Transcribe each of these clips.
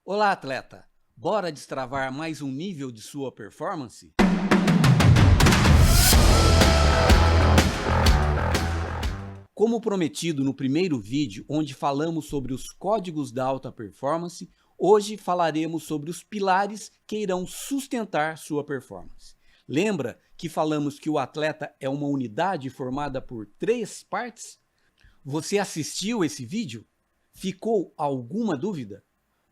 Olá, atleta! Bora destravar mais um nível de sua performance? Como prometido no primeiro vídeo, onde falamos sobre os códigos da alta performance, hoje falaremos sobre os pilares que irão sustentar sua performance. Lembra que falamos que o atleta é uma unidade formada por 3 partes? Você assistiu esse vídeo? Ficou alguma dúvida?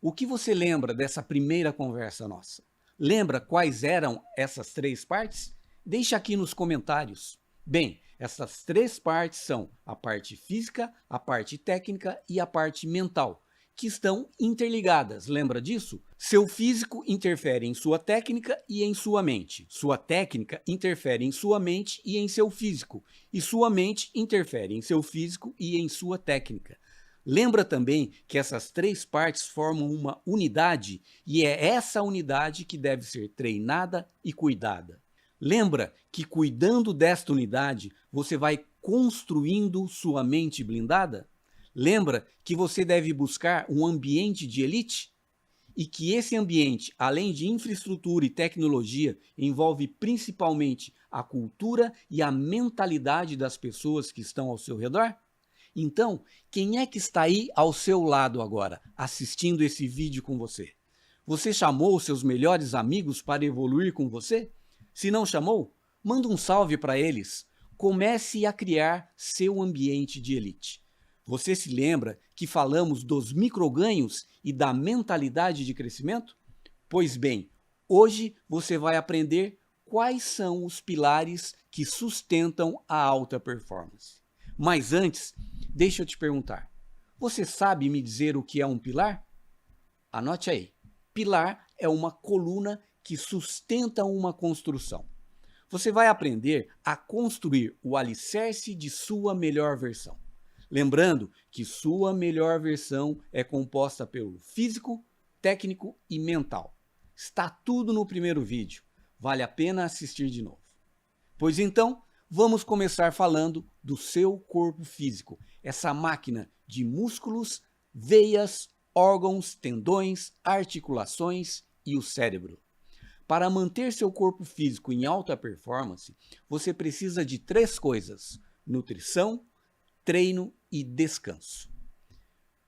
O que você lembra dessa primeira conversa nossa? Lembra quais eram essas 3 partes? Deixa aqui nos comentários. Bem, essas 3 partes são a parte física, a parte técnica e a parte mental, que estão interligadas, lembra disso? Seu físico interfere em sua técnica e em sua mente. Sua técnica interfere em sua mente e em seu físico. E sua mente interfere em seu físico e em sua técnica. Lembra também que essas 3 partes formam uma unidade e é essa unidade que deve ser treinada e cuidada. Lembra que cuidando desta unidade, você vai construindo sua mente blindada? Lembra que você deve buscar um ambiente de elite? E que esse ambiente, além de infraestrutura e tecnologia, envolve principalmente a cultura e a mentalidade das pessoas que estão ao seu redor? Então, quem é que está aí ao seu lado agora, assistindo esse vídeo com você? Você chamou os seus melhores amigos para evoluir com você? Se não chamou, manda um salve para eles. Comece a criar seu ambiente de elite. Você se lembra que falamos dos microganhos e da mentalidade de crescimento? Pois bem, hoje você vai aprender quais são os pilares que sustentam a alta performance. Mas antes, deixa eu te perguntar, você sabe me dizer o que é um pilar? Anote aí, pilar é uma coluna que sustenta uma construção. Você vai aprender a construir o alicerce de sua melhor versão. Lembrando que sua melhor versão é composta pelo físico, técnico e mental. Está tudo no primeiro vídeo, vale a pena assistir de novo. Pois então, vamos começar falando do seu corpo físico, essa máquina de músculos, veias, órgãos, tendões, articulações e o cérebro. Para manter seu corpo físico em alta performance, você precisa de 3 coisas: nutrição, treino e descanso.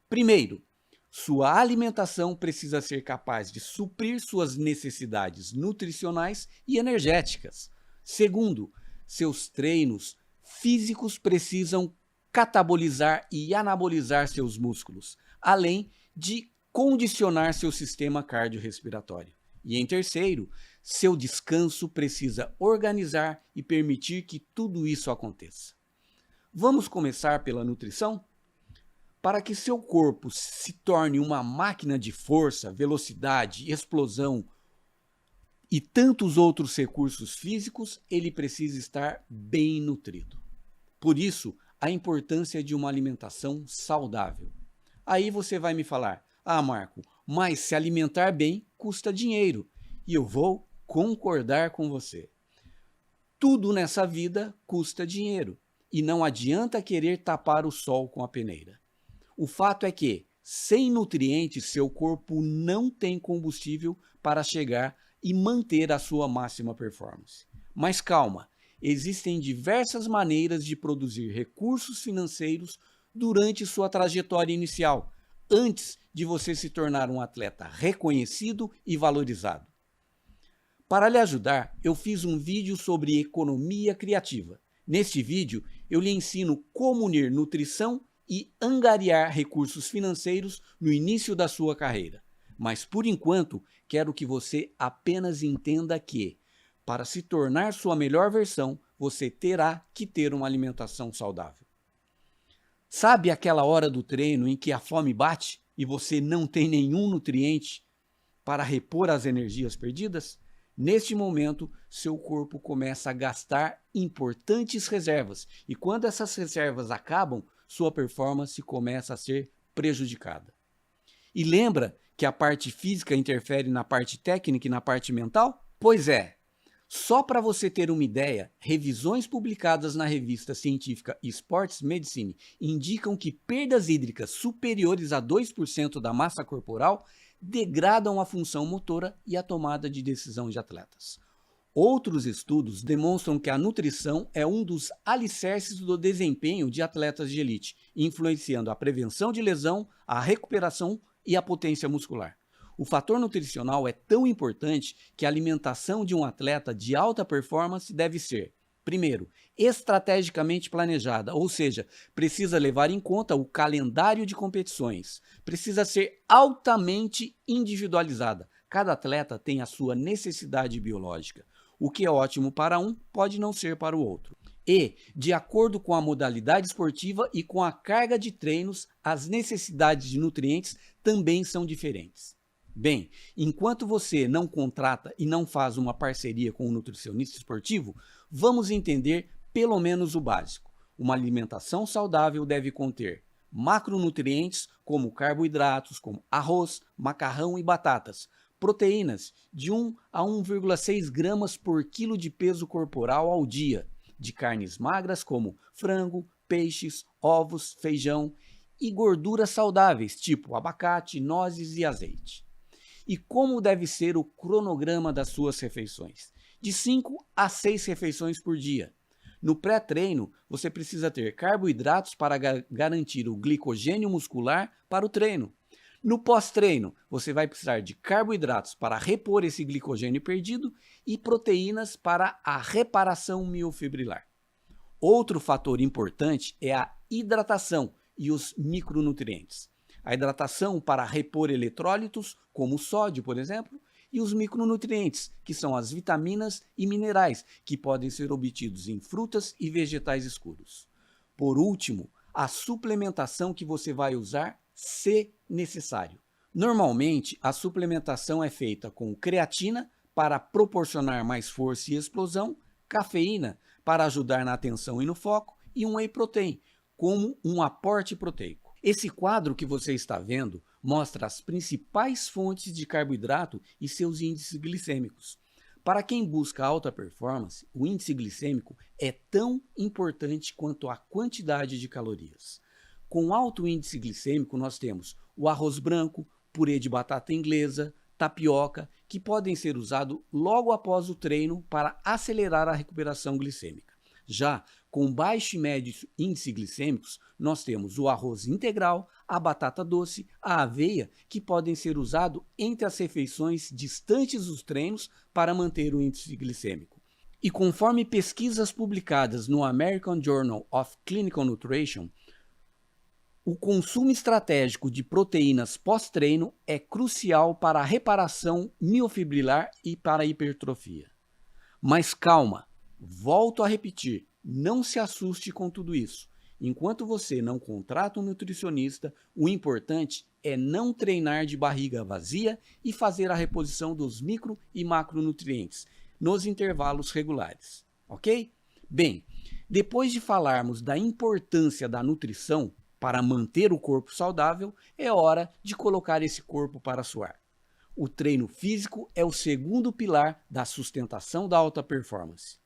Primeiro, sua alimentação precisa ser capaz de suprir suas necessidades nutricionais e energéticas. Segundo, seus treinos físicos precisam catabolizar e anabolizar seus músculos, além de condicionar seu sistema cardiorrespiratório. E em terceiro, seu descanso precisa organizar e permitir que tudo isso aconteça. Vamos começar pela nutrição? Para que seu corpo se torne uma máquina de força, velocidade, explosão e tantos outros recursos físicos, ele precisa estar bem nutrido. Por isso, a importância de uma alimentação saudável. Aí você vai me falar, Marco, mas se alimentar bem custa dinheiro. E eu vou concordar com você. Tudo nessa vida custa dinheiro. E não adianta querer tapar o sol com a peneira. O fato é que, sem nutrientes, seu corpo não tem combustível para chegar e manter a sua máxima performance. Mas calma, existem diversas maneiras de produzir recursos financeiros durante sua trajetória inicial, antes de você se tornar um atleta reconhecido e valorizado. Para lhe ajudar, eu fiz um vídeo sobre economia criativa. Neste vídeo, eu lhe ensino como unir nutrição e angariar recursos financeiros no início da sua carreira. Mas, por enquanto, quero que você apenas entenda que, para se tornar sua melhor versão, você terá que ter uma alimentação saudável. Sabe aquela hora do treino em que a fome bate e você não tem nenhum nutriente para repor as energias perdidas? Neste momento, seu corpo começa a gastar importantes reservas e quando essas reservas acabam, sua performance começa a ser prejudicada. E lembra que a parte física interfere na parte técnica e na parte mental? Pois é. Só para você ter uma ideia, revisões publicadas na revista científica Sports Medicine indicam que perdas hídricas superiores a 2% da massa corporal degradam a função motora e a tomada de decisão de atletas. Outros estudos demonstram que a nutrição é um dos alicerces do desempenho de atletas de elite, influenciando a prevenção de lesão, a recuperação e a potência muscular. O fator nutricional é tão importante que a alimentação de um atleta de alta performance deve ser, primeiro, estrategicamente planejada, ou seja, precisa levar em conta o calendário de competições, precisa ser altamente individualizada. Cada atleta tem a sua necessidade biológica. O que é ótimo para um pode não ser para o outro. E, de acordo com a modalidade esportiva e com a carga de treinos, as necessidades de nutrientes também são diferentes. Bem, enquanto você não contrata e não faz uma parceria com um nutricionista esportivo, vamos entender pelo menos o básico. Uma alimentação saudável deve conter macronutrientes como carboidratos, como arroz, macarrão e batatas, proteínas de 1 a 1,6 gramas por quilo de peso corporal ao dia, de carnes magras como frango, peixes, ovos, feijão e gorduras saudáveis tipo abacate, nozes e azeite. E como deve ser o cronograma das suas refeições? De 5 a 6 refeições por dia. No pré-treino, você precisa ter carboidratos para garantir o glicogênio muscular para o treino. No pós-treino, você vai precisar de carboidratos para repor esse glicogênio perdido e proteínas para a reparação miofibrilar. Outro fator importante é a hidratação e os micronutrientes. A hidratação para repor eletrólitos, como o sódio, por exemplo, e os micronutrientes, que são as vitaminas e minerais, que podem ser obtidos em frutas e vegetais escuros. Por último, a suplementação que você vai usar se necessário. Normalmente, a suplementação é feita com creatina para proporcionar mais força e explosão, cafeína para ajudar na atenção e no foco e um whey protein como um aporte proteico. Esse quadro que você está vendo mostra as principais fontes de carboidrato e seus índices glicêmicos. Para quem busca alta performance, o índice glicêmico é tão importante quanto a quantidade de calorias. Com alto índice glicêmico, nós temos o arroz branco, purê de batata inglesa, tapioca, que podem ser usados logo após o treino para acelerar a recuperação glicêmica. Já com baixo e médio índice glicêmicos, nós temos o arroz integral, a batata doce, a aveia, que podem ser usados entre as refeições distantes dos treinos para manter o índice glicêmico. E conforme pesquisas publicadas no American Journal of Clinical Nutrition, o consumo estratégico de proteínas pós-treino é crucial para a reparação miofibrilar e para a hipertrofia. Mas calma, volto a repetir, não se assuste com tudo isso. Enquanto você não contrata um nutricionista, o importante é não treinar de barriga vazia e fazer a reposição dos micro e macronutrientes nos intervalos regulares, ok? Bem, depois de falarmos da importância da nutrição para manter o corpo saudável, é hora de colocar esse corpo para suar. O treino físico é o segundo pilar da sustentação da alta performance.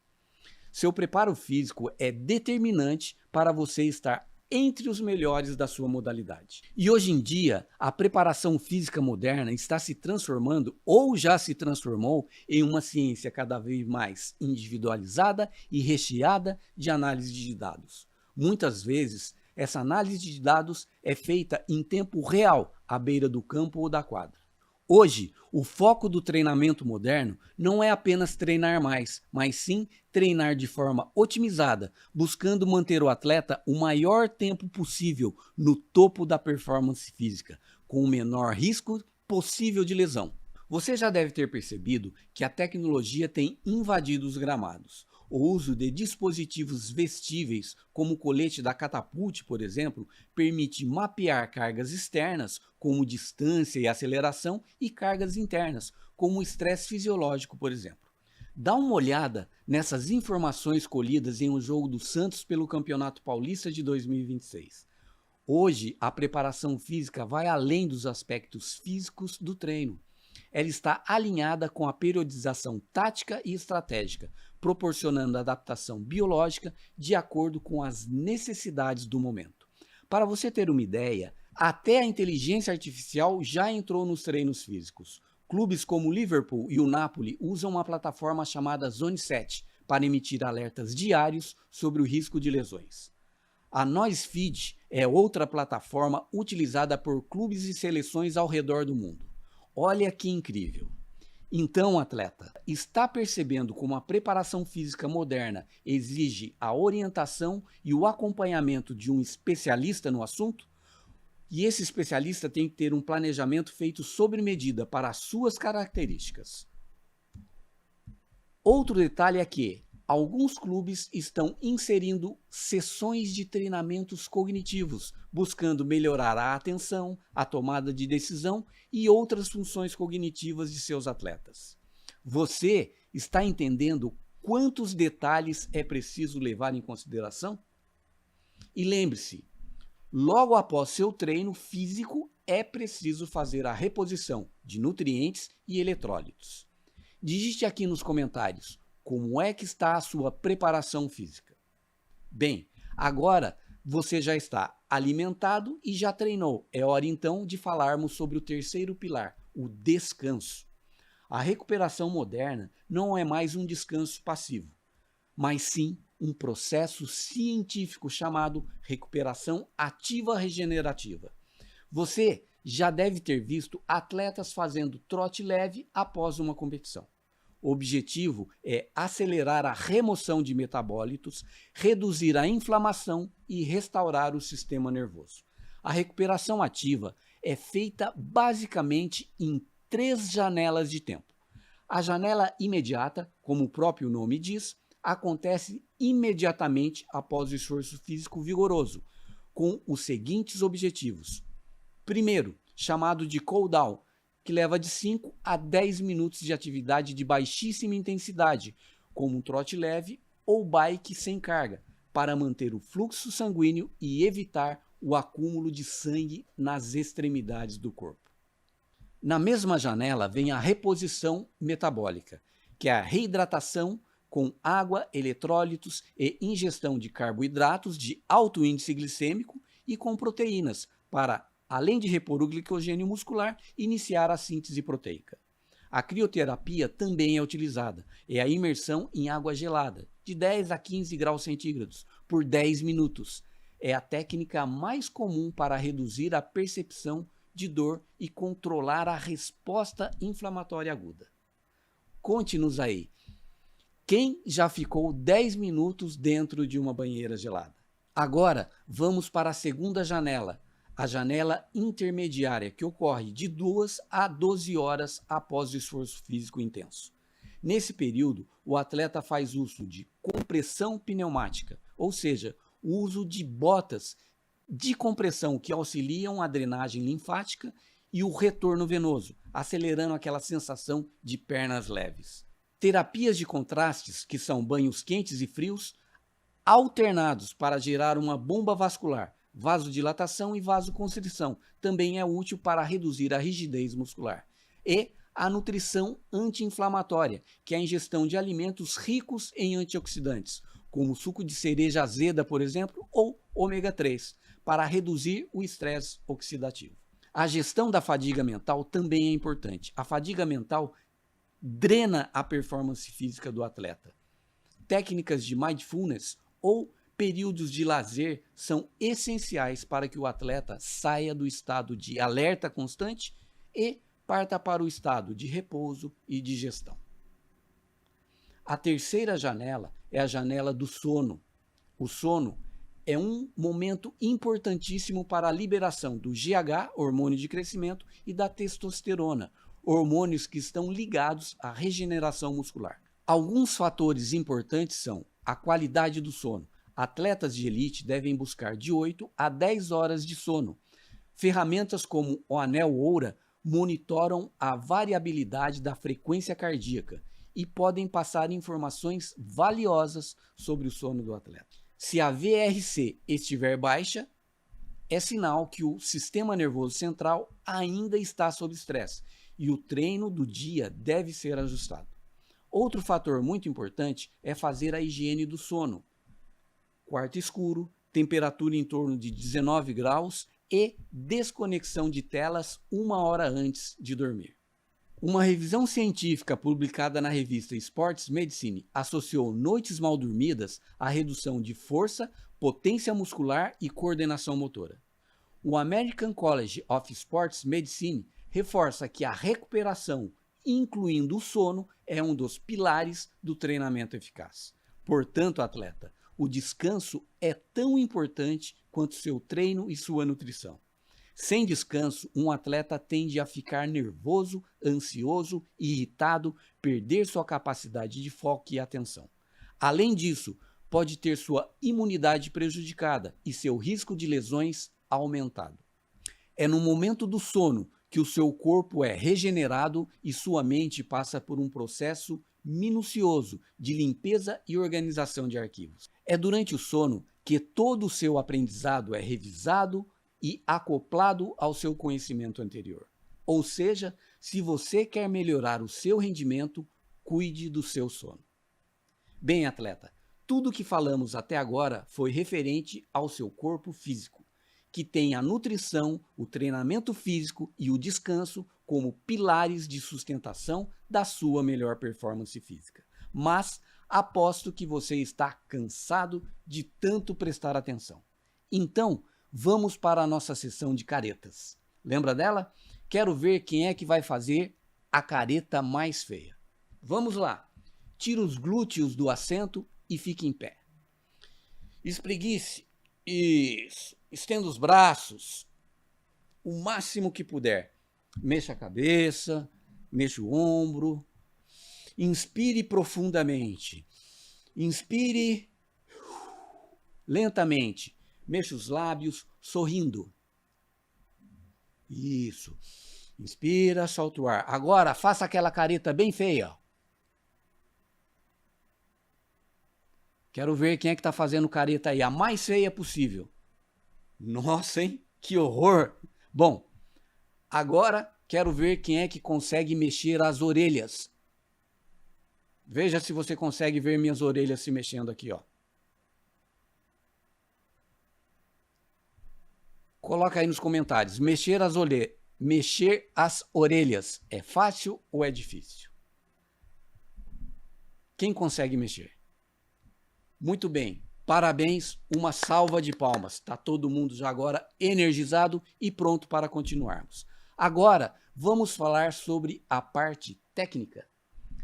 Seu preparo físico é determinante para você estar entre os melhores da sua modalidade. E hoje em dia, a preparação física moderna está se transformando ou já se transformou em uma ciência cada vez mais individualizada e recheada de análise de dados. Muitas vezes, essa análise de dados é feita em tempo real, à beira do campo ou da quadra. Hoje, o foco do treinamento moderno não é apenas treinar mais, mas sim treinar de forma otimizada, buscando manter o atleta o maior tempo possível no topo da performance física, com o menor risco possível de lesão. Você já deve ter percebido que a tecnologia tem invadido os gramados. O uso de dispositivos vestíveis, como o colete da Catapult, por exemplo, permite mapear cargas externas, como distância e aceleração, e cargas internas, como o estresse fisiológico, por exemplo. Dá uma olhada nessas informações colhidas em um jogo do Santos pelo Campeonato Paulista de 2026. Hoje, a preparação física vai além dos aspectos físicos do treino. Ela está alinhada com a periodização tática e estratégica, proporcionando adaptação biológica de acordo com as necessidades do momento. Para você ter uma ideia, Até a inteligência artificial já entrou nos treinos físicos. Clubes como o Liverpool e o Napoli usam uma plataforma chamada Zone 7 para emitir alertas diários sobre o risco de lesões. A NoiseFeed é outra plataforma utilizada por clubes e seleções ao redor do mundo. Olha que incrível! Então, atleta, está percebendo como a preparação física moderna exige a orientação e o acompanhamento de um especialista no assunto? E esse especialista tem que ter um planejamento feito sob medida para as suas características. Outro detalhe é que alguns clubes estão inserindo sessões de treinamentos cognitivos, buscando melhorar a atenção, a tomada de decisão e outras funções cognitivas de seus atletas. Você está entendendo quantos detalhes é preciso levar em consideração? E lembre-se, logo após seu treino físico, é preciso fazer a reposição de nutrientes e eletrólitos. Digite aqui nos comentários como é que está a sua preparação física. Bem, agora você já está alimentado e já treinou. É hora então de falarmos sobre o terceiro pilar, o descanso. A recuperação moderna não é mais um descanso passivo, mas sim um processo científico chamado recuperação ativa regenerativa. Você já deve ter visto atletas fazendo trote leve após uma competição. O objetivo é acelerar a remoção de metabólitos, reduzir a inflamação e restaurar o sistema nervoso. A recuperação ativa é feita basicamente em 3 janelas de tempo. A janela imediata, como o próprio nome diz, acontece imediatamente após o esforço físico vigoroso, com os seguintes objetivos. Primeiro, chamado de cool down, que leva de 5 a 10 minutos de atividade de baixíssima intensidade, como um trote leve ou bike sem carga, para manter o fluxo sanguíneo e evitar o acúmulo de sangue nas extremidades do corpo. Na mesma janela vem a reposição metabólica, que é a reidratação com água, eletrólitos e ingestão de carboidratos de alto índice glicêmico e com proteínas, para, além de repor o glicogênio muscular, iniciar a síntese proteica. A crioterapia também é utilizada, é a imersão em água gelada, de 10 a 15 graus centígrados, por 10 minutos. É a técnica mais comum para reduzir a percepção de dor e controlar a resposta inflamatória aguda. Conte-nos aí, quem já ficou 10 minutos dentro de uma banheira gelada? Agora, vamos para a segunda janela, a janela intermediária, que ocorre de 2 a 12 horas após o esforço físico intenso. Nesse período, o atleta faz uso de compressão pneumática, ou seja, o uso de botas de compressão que auxiliam a drenagem linfática e o retorno venoso, acelerando aquela sensação de pernas leves. Terapias de contrastes, que são banhos quentes e frios, alternados para gerar uma bomba vascular, vasodilatação e vasoconstrição, também é útil para reduzir a rigidez muscular. E a nutrição anti-inflamatória, que é a ingestão de alimentos ricos em antioxidantes, como suco de cereja azeda, por exemplo, ou ômega 3, para reduzir o estresse oxidativo. A gestão da fadiga mental também é importante. A fadiga mental drena a performance física do atleta. Técnicas de mindfulness ou períodos de lazer são essenciais para que o atleta saia do estado de alerta constante e parta para o estado de repouso e digestão. A terceira janela é a janela do sono. O sono é um momento importantíssimo para a liberação do GH, hormônio de crescimento, e da testosterona, hormônios que estão ligados à regeneração muscular. Alguns fatores importantes são a qualidade do sono. Atletas de elite devem buscar de 8 a 10 horas de sono. Ferramentas como o anel Oura monitoram a variabilidade da frequência cardíaca e podem passar informações valiosas sobre o sono do atleta. Se a VRC estiver baixa, é sinal que o sistema nervoso central ainda está sob estresse e o treino do dia deve ser ajustado. Outro fator muito importante é fazer a higiene do sono. Quarto escuro, temperatura em torno de 19 graus e desconexão de telas 1 hora antes de dormir. Uma revisão científica publicada na revista Sports Medicine associou noites mal dormidas à redução de força, potência muscular e coordenação motora. O American College of Sports Medicine reforça que a recuperação, incluindo o sono, é um dos pilares do treinamento eficaz. Portanto, atleta, o descanso é tão importante quanto seu treino e sua nutrição. Sem descanso, um atleta tende a ficar nervoso, ansioso, irritado, perder sua capacidade de foco e atenção. Além disso, pode ter sua imunidade prejudicada e seu risco de lesões aumentado. É no momento do sono que o seu corpo é regenerado e sua mente passa por um processo minucioso de limpeza e organização de arquivos. É durante o sono que todo o seu aprendizado é revisado e acoplado ao seu conhecimento anterior. Ou seja, se você quer melhorar o seu rendimento, cuide do seu sono. Bem, atleta, tudo que falamos até agora foi referente ao seu corpo físico, que tem a nutrição, o treinamento físico e o descanso como pilares de sustentação da sua melhor performance física. Mas aposto que você está cansado de tanto prestar atenção. Então, vamos para a nossa sessão de caretas. Lembra dela? Quero ver quem é que vai fazer a careta mais feia. Vamos lá. Tira os glúteos do assento e fique em pé. Espreguice. Isso. Estenda os braços o máximo que puder. Mexa a cabeça, mexa o ombro. Inspire profundamente. Inspire lentamente. Mexa os lábios, sorrindo. Isso. Inspira, solta o ar. Agora, faça aquela careta bem feia. Quero ver quem é que está fazendo careta aí, a mais feia possível. Nossa, hein? Que horror! Bom, agora quero ver quem é que consegue mexer as orelhas. Veja se você consegue ver minhas orelhas se mexendo aqui, ó. Coloca aí nos comentários. Mexer as orelhas é fácil ou é difícil? Quem consegue mexer? Muito bem. Parabéns, uma salva de palmas. Está todo mundo já agora energizado e pronto para continuarmos. Agora, vamos falar sobre a parte técnica.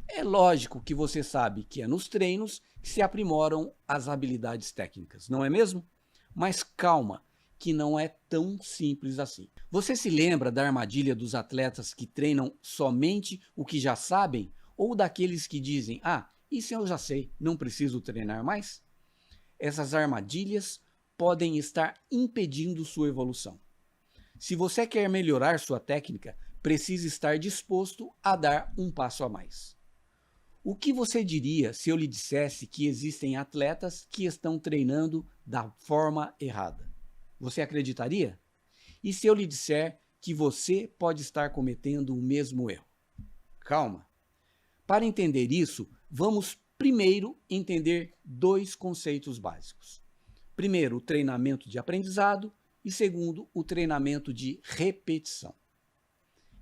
É lógico que você sabe que é nos treinos que se aprimoram as habilidades técnicas, não é mesmo? Mas calma, que não é tão simples assim. Você se lembra da armadilha dos atletas que treinam somente o que já sabem ou daqueles que dizem, isso eu já sei, não preciso treinar mais? Essas armadilhas podem estar impedindo sua evolução. Se você quer melhorar sua técnica, precisa estar disposto a dar um passo a mais. O que você diria se eu lhe dissesse que existem atletas que estão treinando da forma errada? Você acreditaria? E se eu lhe disser que você pode estar cometendo o mesmo erro? Calma. Para entender isso, vamos primeiro entender dois conceitos básicos. Primeiro, o treinamento de aprendizado e segundo, o treinamento de repetição.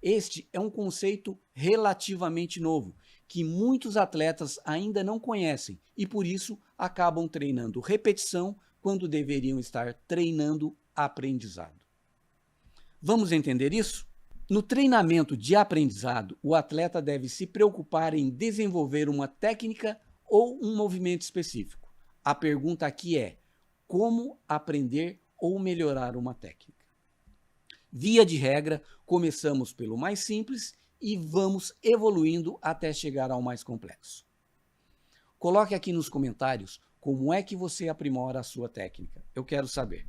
Este é um conceito relativamente novo, que muitos atletas ainda não conhecem e por isso acabam treinando repetição quando deveriam estar treinando aprendizado. Vamos entender isso? No treinamento de aprendizado, o atleta deve se preocupar em desenvolver uma técnica ou um movimento específico. A pergunta aqui é: como aprender ou melhorar uma técnica? Via de regra, começamos pelo mais simples e vamos evoluindo até chegar ao mais complexo. Coloque aqui nos comentários como é que você aprimora a sua técnica. Eu quero saber.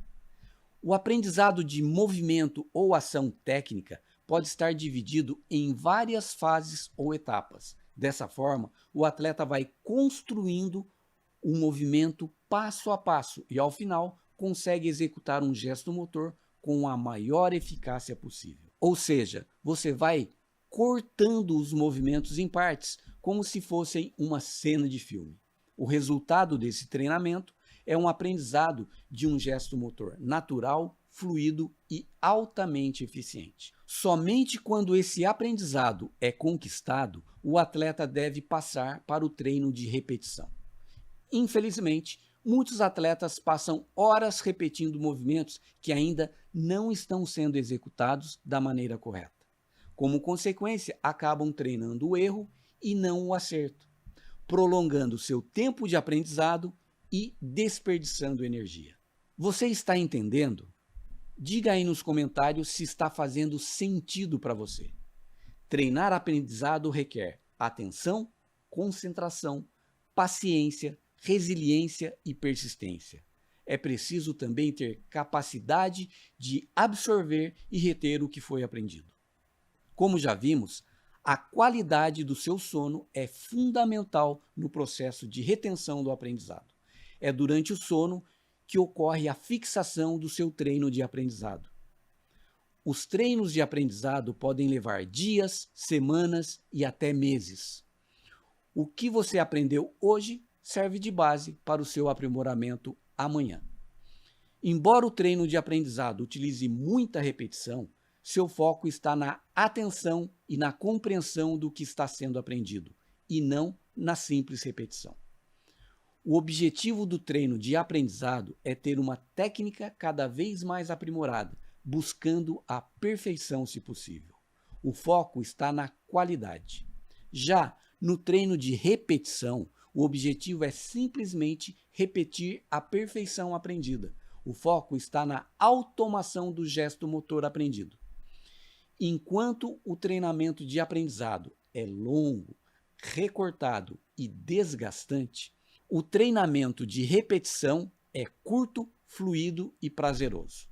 O aprendizado de movimento ou ação técnica pode estar dividido em várias fases ou etapas. Dessa forma, o atleta vai construindo um movimento passo a passo e, ao final, consegue executar um gesto motor com a maior eficácia possível. Ou seja, você vai cortando os movimentos em partes, como se fossem uma cena de filme. O resultado desse treinamento é um aprendizado de um gesto motor natural, fluido e altamente eficiente. Somente quando esse aprendizado é conquistado, o atleta deve passar para o treino de repetição. Infelizmente, muitos atletas passam horas repetindo movimentos que ainda não estão sendo executados da maneira correta. Como consequência, acabam treinando o erro e não o acerto, prolongando seu tempo de aprendizado e desperdiçando energia. Você está entendendo? Diga aí nos comentários se está fazendo sentido para você. Treinar aprendizado requer atenção, concentração, paciência, resiliência e persistência. É preciso também ter capacidade de absorver e reter o que foi aprendido. Como já vimos, a qualidade do seu sono é fundamental no processo de retenção do aprendizado. É durante o sono que ocorre a fixação do seu treino de aprendizado. Os treinos de aprendizado podem levar dias, semanas e até meses. O que você aprendeu hoje serve de base para o seu aprimoramento amanhã. Embora o treino de aprendizado utilize muita repetição, seu foco está na atenção e na compreensão do que está sendo aprendido, e não na simples repetição. O objetivo do treino de aprendizado é ter uma técnica cada vez mais aprimorada, buscando a perfeição se possível. O foco está na qualidade. Já no treino de repetição, o objetivo é simplesmente repetir a perfeição aprendida. O foco está na automação do gesto motor aprendido. Enquanto o treinamento de aprendizado é longo, recortado e desgastante, o treinamento de repetição é curto, fluido e prazeroso.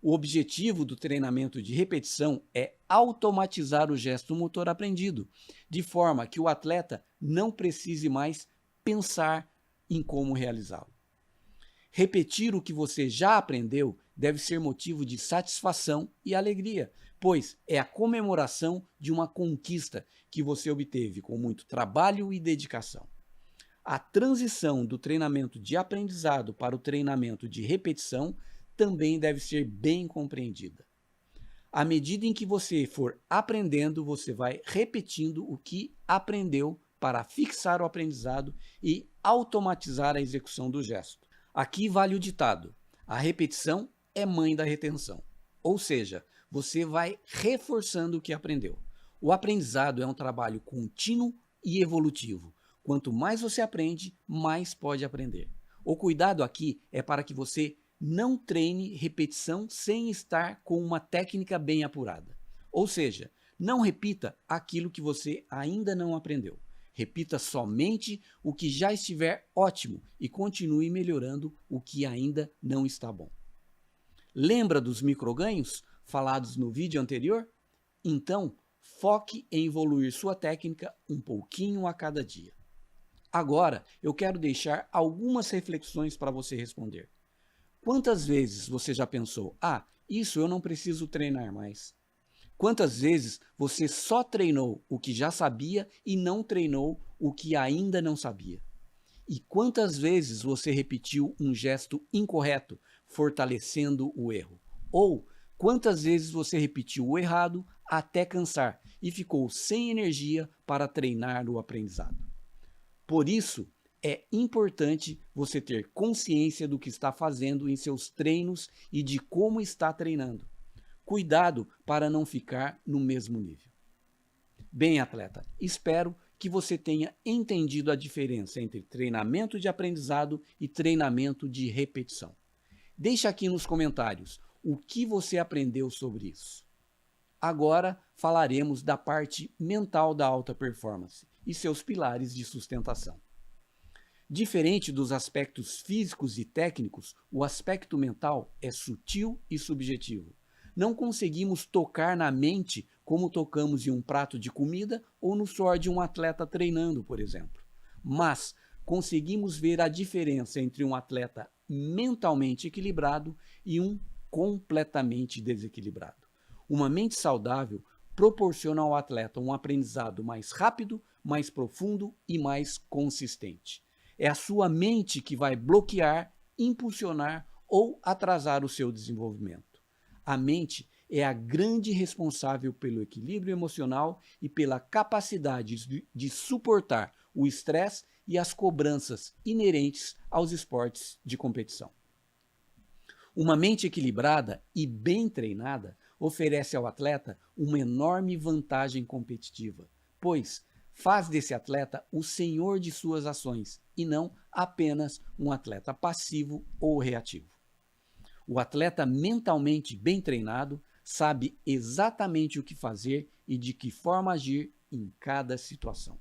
O objetivo do treinamento de repetição é automatizar o gesto motor aprendido, de forma que o atleta não precise mais pensar em como realizá-lo. Repetir o que você já aprendeu deve ser motivo de satisfação e alegria, pois é a comemoração de uma conquista que você obteve com muito trabalho e dedicação. A transição do treinamento de aprendizado para o treinamento de repetição também deve ser bem compreendida. À medida em que você for aprendendo, você vai repetindo o que aprendeu para fixar o aprendizado e automatizar a execução do gesto. Aqui vale o ditado: a repetição é mãe da retenção. Ou seja, você vai reforçando o que aprendeu. O aprendizado é um trabalho contínuo e evolutivo. Quanto mais você aprende, mais pode aprender. O cuidado aqui é para que você não treine repetição sem estar com uma técnica bem apurada. Ou seja, não repita aquilo que você ainda não aprendeu. Repita somente o que já estiver ótimo e continue melhorando o que ainda não está bom. Lembra dos microganhos falados no vídeo anterior? Então, foque em evoluir sua técnica um pouquinho a cada dia. Agora, eu quero deixar algumas reflexões para você responder. Quantas vezes você já pensou, isso eu não preciso treinar mais? Quantas vezes você só treinou o que já sabia e não treinou o que ainda não sabia? E quantas vezes você repetiu um gesto incorreto, fortalecendo o erro? Ou quantas vezes você repetiu o errado até cansar e ficou sem energia para treinar o aprendizado? Por isso, é importante você ter consciência do que está fazendo em seus treinos e de como está treinando. Cuidado para não ficar no mesmo nível. Bem, atleta, espero que você tenha entendido a diferença entre treinamento de aprendizado e treinamento de repetição. Deixe aqui nos comentários o que você aprendeu sobre isso. Agora falaremos da parte mental da alta performance e seus pilares de sustentação. Diferente dos aspectos físicos e técnicos, o aspecto mental é sutil e subjetivo. Não conseguimos tocar na mente como tocamos em um prato de comida ou no suor de um atleta treinando, por exemplo. Mas conseguimos ver a diferença entre um atleta mentalmente equilibrado e um completamente desequilibrado. Uma mente saudável proporciona ao atleta um aprendizado mais rápido, mais profundo e mais consistente. É a sua mente que vai bloquear, impulsionar ou atrasar o seu desenvolvimento. A mente é a grande responsável pelo equilíbrio emocional e pela capacidade de suportar o estresse e as cobranças inerentes aos esportes de competição. Uma mente equilibrada e bem treinada oferece ao atleta uma enorme vantagem competitiva, pois faz desse atleta o senhor de suas ações e não apenas um atleta passivo ou reativo. O atleta mentalmente bem treinado sabe exatamente o que fazer e de que forma agir em cada situação.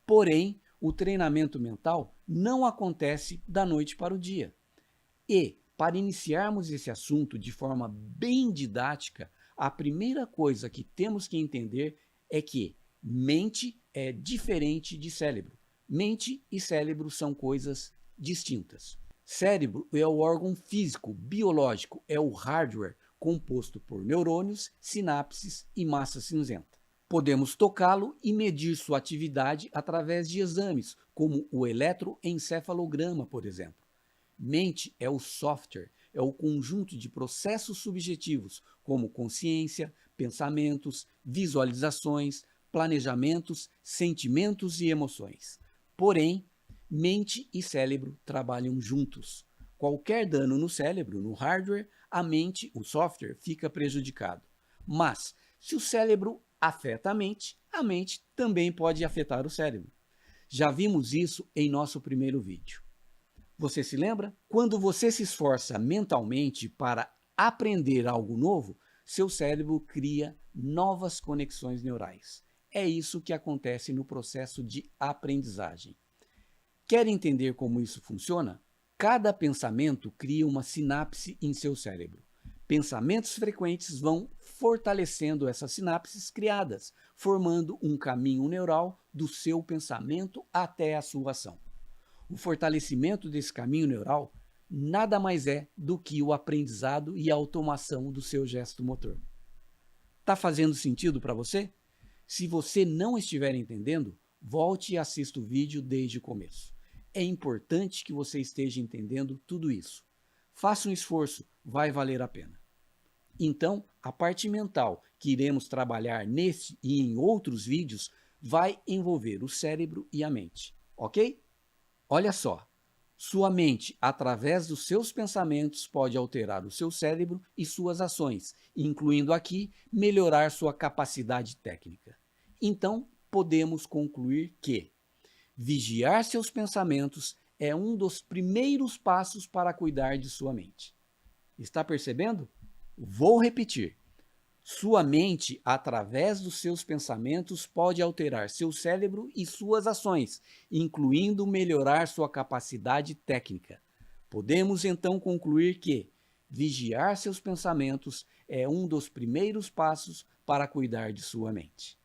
Porém, o treinamento mental não acontece da noite para o dia. E, para iniciarmos esse assunto de forma bem didática, a primeira coisa que temos que entender é que mente é diferente de cérebro. Mente e cérebro são coisas distintas. Cérebro é o órgão físico, biológico, é o hardware composto por neurônios, sinapses e massa cinzenta. Podemos tocá-lo e medir sua atividade através de exames, como o eletroencefalograma, por exemplo. Mente é o software, é o conjunto de processos subjetivos, como consciência, pensamentos, visualizações, planejamentos, sentimentos e emoções. Porém, mente e cérebro trabalham juntos. Qualquer dano no cérebro, no hardware, a mente, o software, fica prejudicado. Mas, se o cérebro afeta a mente também pode afetar o cérebro. Já vimos isso em nosso primeiro vídeo. Você se lembra? Quando você se esforça mentalmente para aprender algo novo, seu cérebro cria novas conexões neurais. É isso que acontece no processo de aprendizagem. Quer entender como isso funciona? Cada pensamento cria uma sinapse em seu cérebro. Pensamentos frequentes vão fortalecendo essas sinapses criadas, formando um caminho neural do seu pensamento até a sua ação. O fortalecimento desse caminho neural nada mais é do que o aprendizado e a automação do seu gesto motor. Tá fazendo sentido para você? Se você não estiver entendendo, volte e assista o vídeo desde o começo. É importante que você esteja entendendo tudo isso. Faça um esforço, vai valer a pena. Então, a parte mental que iremos trabalhar nesse e em outros vídeos vai envolver o cérebro e a mente, ok? Olha só, sua mente, através dos seus pensamentos, pode alterar o seu cérebro e suas ações, incluindo aqui melhorar sua capacidade técnica. Então, podemos concluir que vigiar seus pensamentos é um dos primeiros passos para cuidar de sua mente. Está percebendo? Vou repetir. Sua mente, através dos seus pensamentos, pode alterar seu cérebro e suas ações, incluindo melhorar sua capacidade técnica. Podemos então concluir que vigiar seus pensamentos é um dos primeiros passos para cuidar de sua mente.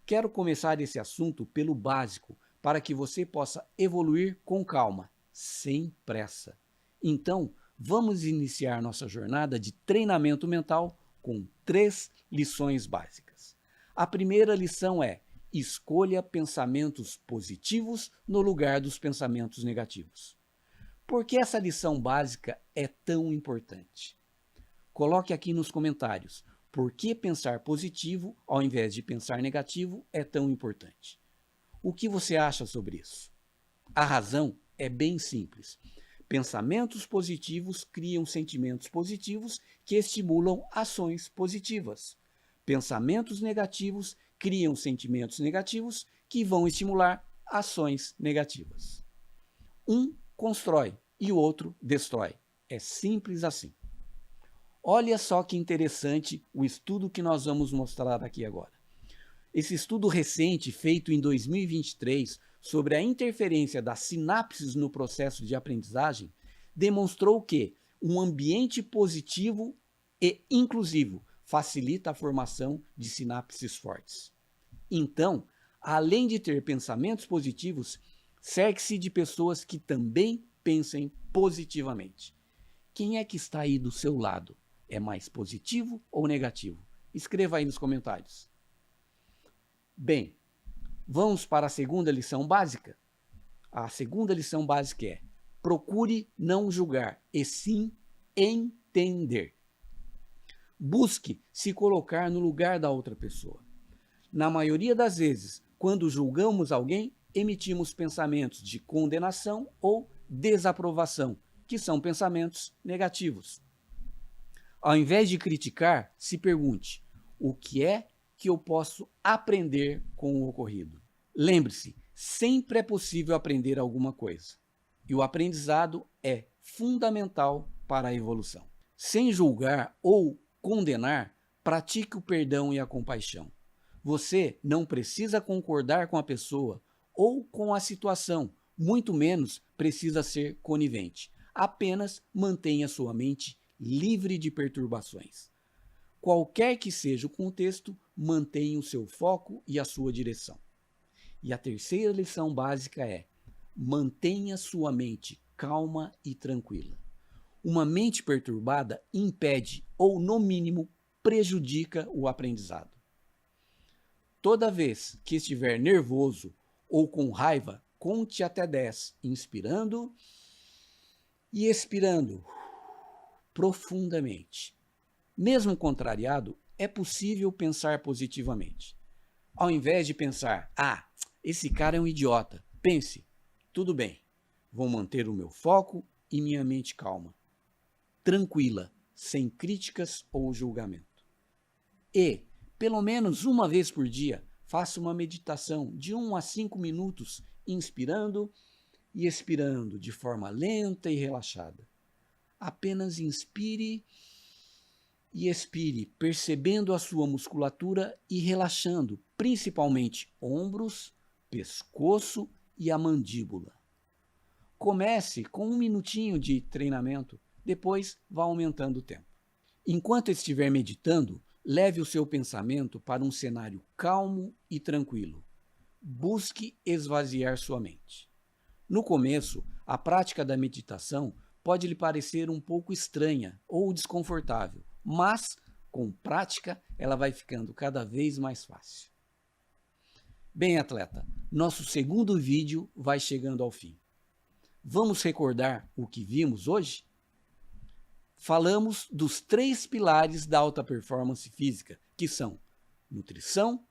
Quero começar esse assunto pelo básico, para que você possa evoluir com calma, sem pressa. Então, vamos iniciar nossa jornada de treinamento mental com 3 lições básicas. A primeira lição é: escolha pensamentos positivos no lugar dos pensamentos negativos. Por que essa lição básica é tão importante? Coloque aqui nos comentários por que pensar positivo ao invés de pensar negativo é tão importante. O que você acha sobre isso? A razão é bem simples. Pensamentos positivos criam sentimentos positivos que estimulam ações positivas. Pensamentos negativos criam sentimentos negativos que vão estimular ações negativas. Um constrói e o outro destrói. É simples assim. Olha só que interessante o estudo que nós vamos mostrar aqui agora. Esse estudo recente, feito em 2023, sobre a interferência das sinapses no processo de aprendizagem, demonstrou que um ambiente positivo e inclusivo facilita a formação de sinapses fortes. Então, além de ter pensamentos positivos, cerque-se de pessoas que também pensem positivamente. Quem é que está aí do seu lado? É mais positivo ou negativo? Escreva aí nos comentários. Bem, vamos para a segunda lição básica? A segunda lição básica é: procure não julgar, e sim entender. Busque se colocar no lugar da outra pessoa. Na maioria das vezes, quando julgamos alguém, emitimos pensamentos de condenação ou desaprovação, que são pensamentos negativos. Ao invés de criticar, se pergunte: o que é que eu posso aprender com o ocorrido? Lembre-se, sempre é possível aprender alguma coisa. E o aprendizado é fundamental para a evolução. Sem julgar ou condenar, pratique o perdão e a compaixão. Você não precisa concordar com a pessoa ou com a situação, muito menos precisa ser conivente. Apenas mantenha sua mente livre de perturbações. Qualquer que seja o contexto, mantenha o seu foco e a sua direção. E a terceira lição básica é: mantenha sua mente calma e tranquila. Uma mente perturbada impede ou, no mínimo, prejudica o aprendizado. Toda vez que estiver nervoso ou com raiva, conte até 10, inspirando e expirando profundamente. Mesmo contrariado, é possível pensar positivamente. Ao invés de pensar: esse cara é um idiota, pense: tudo bem, vou manter o meu foco e minha mente calma, tranquila, sem críticas ou julgamento. E, pelo menos uma vez por dia, faça uma meditação de 1 a 5 minutos, inspirando e expirando de forma lenta e relaxada. Apenas inspire e expire, percebendo a sua musculatura e relaxando, principalmente ombros, pescoço e a mandíbula. Comece com 1 minutinho de treinamento, depois vá aumentando o tempo. Enquanto estiver meditando, leve o seu pensamento para um cenário calmo e tranquilo. Busque esvaziar sua mente. No começo, a prática da meditação pode lhe parecer um pouco estranha ou desconfortável, mas com prática ela vai ficando cada vez mais fácil. Bem, atleta, nosso segundo vídeo vai chegando ao fim. Vamos recordar o que vimos hoje? Falamos dos 3 pilares da alta performance física, que são nutrição,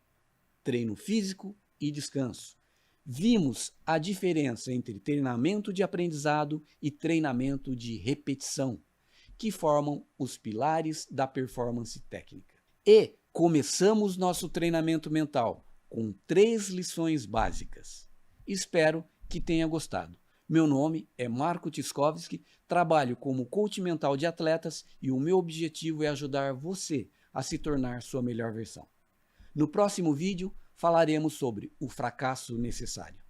treino físico e descanso. Vimos a diferença entre treinamento de aprendizado e treinamento de repetição, que formam os pilares da performance técnica. E começamos nosso treinamento mental com 3 lições básicas. Espero que tenha gostado. Meu nome é Marco Tiskovski, trabalho como coach mental de atletas e o meu objetivo é ajudar você a se tornar sua melhor versão. No próximo vídeo, falaremos sobre o fracasso necessário.